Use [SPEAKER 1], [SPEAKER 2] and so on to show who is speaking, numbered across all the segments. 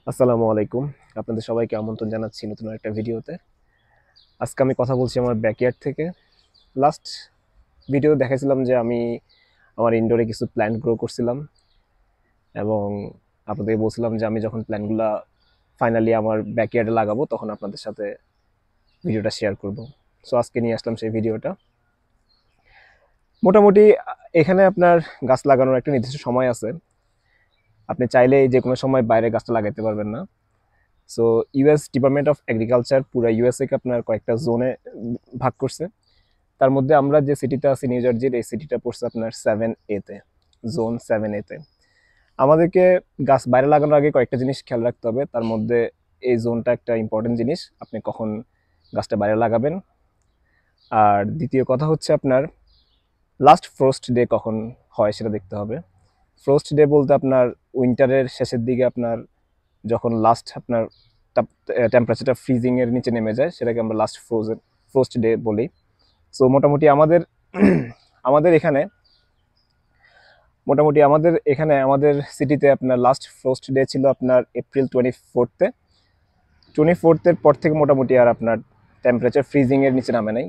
[SPEAKER 1] আসসালামু আলাইকুম। আপনাদের সবাইকে আমন্ত্রণ জানাচ্ছি নতুন একটা ভিডিওতে। আজকে আমি কথা বলছি আমার ব্যাকইয়ার্ড থেকে। লাস্ট ভিডিও দেখাইছিলাম যে আমি আমার ইনডোরে কিছু প্ল্যান্ট গ্রো করছিলাম এবং আপনাদেরকে বলছিলাম যে আমি যখন প্ল্যান্টগুলা ফাইনালি আমার ব্যাকইয়ার্ডে লাগাবো তখন আপনাদের সাথে ভিডিওটা শেয়ার করব। সো আজকে নিয়ে আসলাম সেই ভিডিওটা। মোটামুটি এখানে আপনার গাছ লাগানোর একটা নির্দিষ্ট সময় আছে। আপনি চাইলেই যে কোনো সময় বাইরে গাছটা লাগাইতে পারবেন না। So US department of agriculture পুরো ইউএসএ কে আপনার কয়েকটা জোনে ভাগ করছে। তার মধ্যে আমরা যে সিটিতে আছি নিউ জার্সির, এই সিটিটা পড়ছে আপনার 7A তে, জোন 7A তে। আমাদেরকে গাছ বাইরে লাগানোর আগে কয়েকটা জিনিস খেয়াল রাখতে হবে। তার মধ্যে এই জোনটা একটা ইম্পর্টেন্ট জিনিস, আপনি কখন গাছটা বাইরে লাগাবেন। আর দ্বিতীয় কথা হচ্ছে আপনার লাস্ট ফ্রস্ট ডে কখন হয় সেটা দেখতে হবে। ফ্রস্ট ডে বলতে আপনার উইন্টারের শেষের দিকে আপনার যখন লাস্ট আপনার টেম্পারেচারটা ফ্রিজিং এর নিচে নেমে যায় সেটাকে আমরা লাস্ট ফ্রস্ট ডে বলি। সো মোটামুটি আমাদের এখানে আমাদের সিটিতে আপনার লাস্ট ফ্রস্ট ডে ছিল আপনার এপ্রিল 24 পর থেকে মোটামুটি আর আপনার টেম্পারেচার ফ্রিজিং এর নিচে নামে নাই।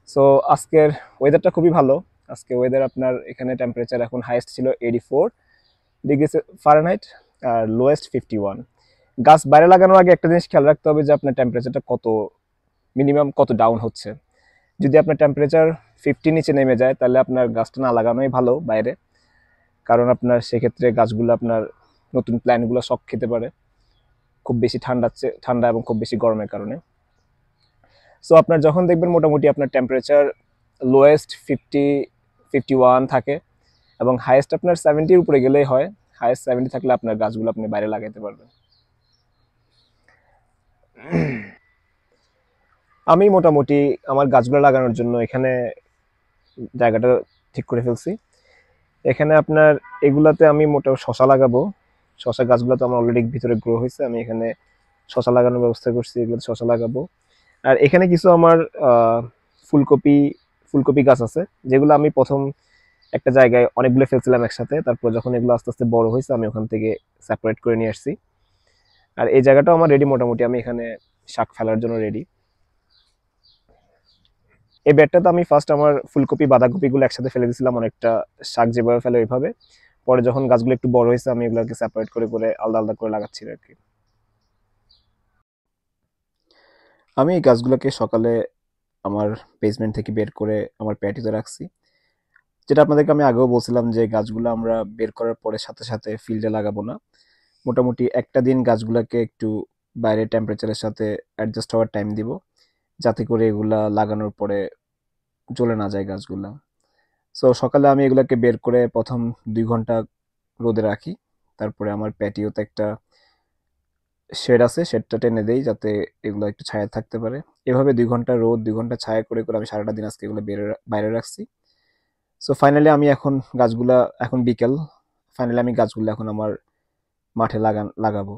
[SPEAKER 1] সো আজকের ওয়েদারটা খুবই ভালো। আজকে ওয়েদার আপনার এখানে টেম্পারেচার এখন হাইয়েস্ট ছিল 84 ডিগ্রি ফারেনহাইট আর লোয়েস্ট 51। গাছ বাইরে লাগানোর আগে একটা জিনিস খেয়াল রাখতে হবে যে আপনার টেম্পারেচারটা মিনিমাম কত ডাউন হচ্ছে। যদি আপনার টেম্পারেচার 50 নিচে নেমে যায় তাহলে আপনার গাছটা না লাগানোই ভালো বাইরে, কারণ আপনার সেক্ষেত্রে গাছগুলো আপনার নতুন প্ল্যান্টগুলো শক খেতে পারে খুব বেশি ঠান্ডা এবং খুব বেশি গরমের কারণে। সো আপনার যখন দেখবেন মোটামুটি আপনার টেম্পারেচার লোয়েস্ট 51 থাকে এবং হাইয়েস্ট আপনার 70-র উপরে গেলেই হয়। হাইয়েস্ট 70 থাকলে আপনার গাছগুলো আপনি বাইরে লাগাইতে পারবেন। আমি মোটামুটি আমার গাছগুলো লাগানোর জন্য এখানে জায়গাটা ঠিক করে ফেলছি। এখানে আপনার এগুলাতে আমি শশা লাগাবো। শশা গাছগুলো তো আমার অলরেডি ভিতরে গ্রো হয়েছে, আমি এখানে শশা লাগানোর ব্যবস্থা করছি, এগুলো শশা লাগাবো। আর এখানে কিছু আমার ফুলকপি গাছ আছে, যেগুলো আমি প্রথম একটা জায়গায় অনেকগুলো ফেলছিলাম একসাথে, তারপর যখন এগুলো আস্তে আস্তে বড় হয়েছে আমি ওখান থেকে সেপারেট করে নিয়ে আসছি। আর এই জায়গাটাও আমার রেডি, মোটামুটি আমি এখানে শাক ফেলার জন্য রেডি। এই বেডটাতে আমি ফার্স্ট আমার ফুলকপি বাঁধাকপিগুলো একসাথে ফেলে দিয়েছিলাম, অনেকটা শাক যেভাবে ফেলে ওইভাবে। পরে যখন গাছগুলো একটু বড় হয়েছে আমি এগুলোকে সেপারেট করে করে আলাদা আলাদা করে লাগাচ্ছি আর কি। আমি এই গাছগুলোকে সকালে আমার বেসমেন্ট থেকে বের করে আমার প্যাটিতে রাখছি। যেটা আপনাদেরকে আমি আগেও বলছিলাম যে গাছগুলো আমরা বের করার পরে সাথে সাথে ফিল্ডে লাগাবো না। মোটামুটি একটা দিন গাছগুলোকে একটু বাইরে টেম্পারেচারের সাথে অ্যাডজাস্ট হওয়ার টাইম দিব, যাতে করে এগুলা লাগানোর পরে জ্বলে না যায় গাছগুলা। সো সকালে আমি এগুলোকে বের করে প্রথম 2 ঘন্টা রোদে রাখি। তারপরে আমার প্যাটিওতে একটা শেড আছে, শেডটা টেনে দেই যাতে এগুলো একটু ছায়া থাকতে পারে। এভাবে 2 ঘন্টা রোদ 2 ঘন্টা ছায়া করে করে আমি সারাটা দিন আজকে এগুলো বাইরে রাখছি। সো ফাইনালি আমি এখন বিকেল, ফাইনালি আমি গাছগুলো এখন আমার মাঠে লাগাবো।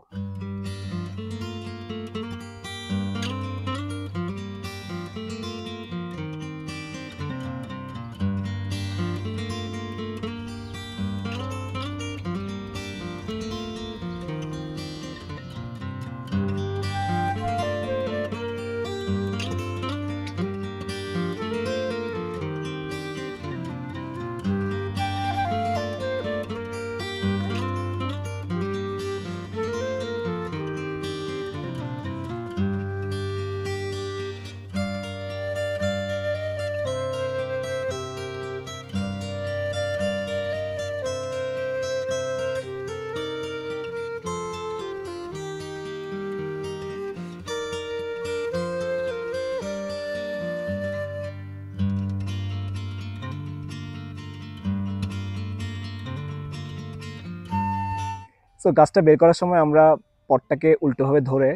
[SPEAKER 1] সো গাছটা বের করার সময় আমরা পটটাকে উল্টোভাবে ধরে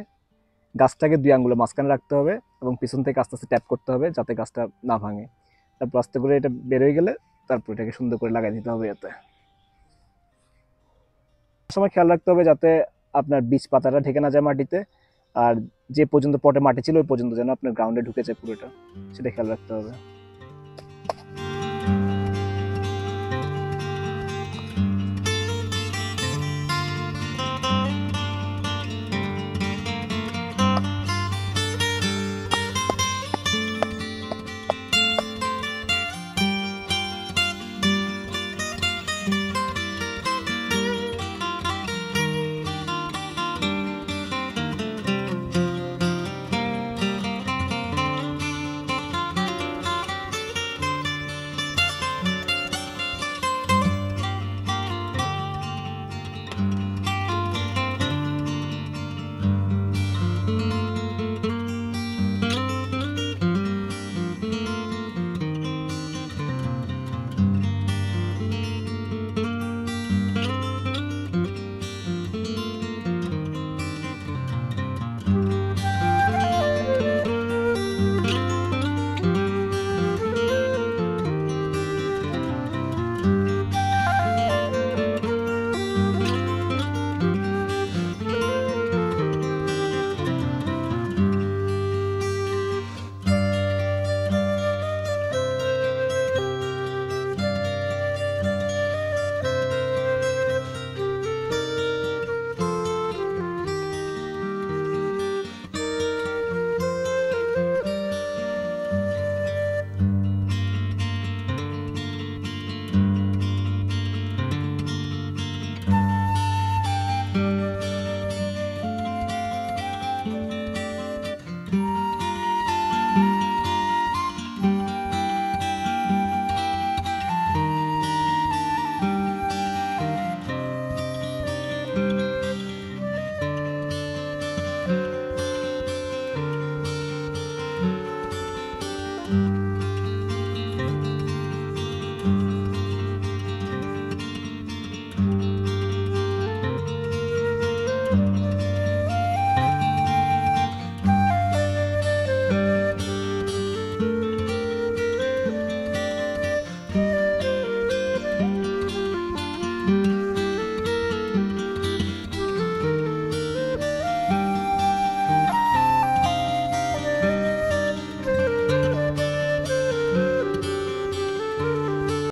[SPEAKER 1] গাছটাকে 2 আঙ্গুলের মাঝখানে রাখতে হবে এবং পিছন থেকে আস্তে আস্তে ট্যাপ করতে হবে যাতে গাছটা না ভাঙে। তারপর আস্তে করে এটা বের হয়ে গেলে তারপর এটাকে সুন্দর করে লাগাই দিতে হবে। এতে সময় খেয়াল রাখতে হবে যাতে আপনার বীজ পাতাটা ঢেকে না যায় মাটিতে, আর যে পর্যন্ত পটে মাটি ছিল ওই পর্যন্ত যেন আপনার গ্রাউন্ডে ঢুকে যায় পুরোটা, সেটা খেয়াল রাখতে হবে।